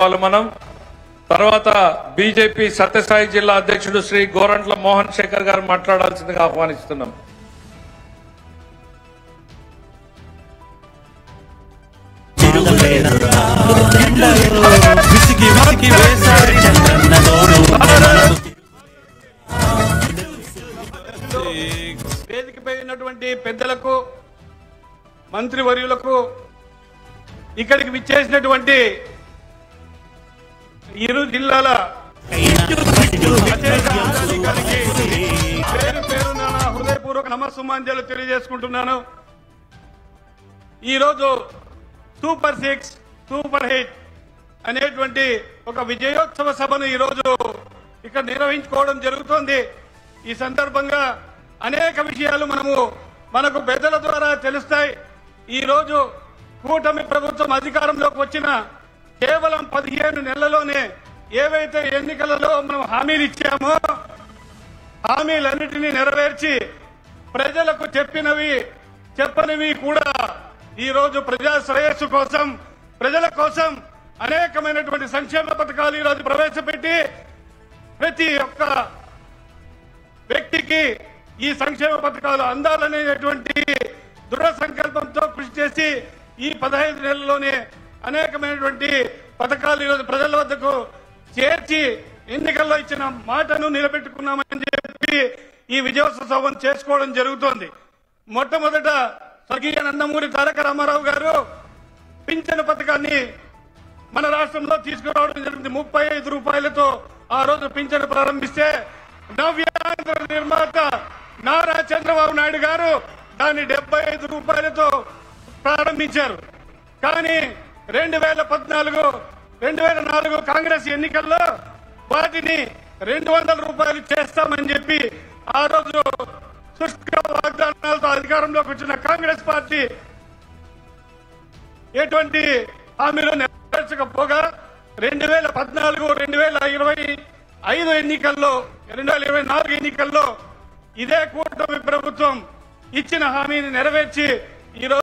మనం తర్వాత బీజేపీ సత్యసాయి జిల్లా అధ్యక్షుడు శ్రీ గోరంట్ల మోహన్ శేఖర్ గారు మాట్లాడాల్సిందిగా ఆహ్వానిస్తున్నాం. వేదికపై ఉన్నటువంటి పెద్దలకు, మంత్రివర్యులకు, ఇక్కడికి విచ్చేసినటువంటి ఇరు జిల్లాల పేరు పేరున హృదయపూర్వక నమస్సుమాంజలు తెలియజేసుకుంటున్నాను. ఈరోజు సూపర్ 6 సూపర్ హిట్ అనేటువంటి ఒక విజయోత్సవ సభను ఈరోజు ఇక్కడ నిర్వహించుకోవడం జరుగుతోంది. ఈ సందర్భంగా అనేక విషయాలు మనకు పెద్దల ద్వారా తెలుస్తాయి. ఈరోజు కూటమి ప్రభుత్వం అధికారంలోకి వచ్చిన కేవలం 15 నెలల్లోనే ఏవైతే ఎన్నికలలో మనం హామీలు ఇచ్చామో హామీలన్నిటినీ నెరవేర్చి ప్రజలకు చెప్పనివి కూడా ఈరోజు ప్రజా శ్రేయస్సు కోసం, ప్రజల కోసం అనేకమైనటువంటి సంక్షేమ పథకాలు ఈరోజు ప్రవేశపెట్టి ప్రతి ఒక్క వ్యక్తికి ఈ సంక్షేమ పథకాలు అందాలనేటువంటి దృఢ సంకల్పంతో కృషి చేసి ఈ 15 నెలల్లోనే అనేకమైనటువంటి పథకాలు ఈరోజు ప్రజల వద్దకు చేర్చి ఎన్నికల్లో ఇచ్చిన మాటను నిలబెట్టుకున్నామని చెప్పి ఈ విజయోత్సవం చేసుకోవడం జరుగుతోంది. మొట్టమొదట స్వర్గీయ నందమూరి తారక రామారావు గారు పింఛను పథకాన్ని మన రాష్ట్రంలో తీసుకురావడం జరిగింది. 35 రూపాయలతో ఆ రోజు పింఛను ప్రారంభిస్తే నవ్యాంధ్ర నిర్మాత నారా చంద్రబాబు నాయుడు గారు దాన్ని 75 రూపాయలతో ప్రారంభించారు. కానీ 2014 కాంగ్రెస్ ఎన్నికల్లో వాటిని 200 రూపాయలు చేస్తామని చెప్పి ఆ రోజు శుష్క వాగ్దానాలతో అధికారంలోకి వచ్చిన కాంగ్రెస్ పార్టీ ఎటువంటి హామీలు నెరవేర్చకపోగా 2014-2025 ఎన్నికల్లో 2024 ఎన్నికల్లో ఇదే కూటమి ప్రభుత్వం ఇచ్చిన హామీని నెరవేర్చి ఈరోజు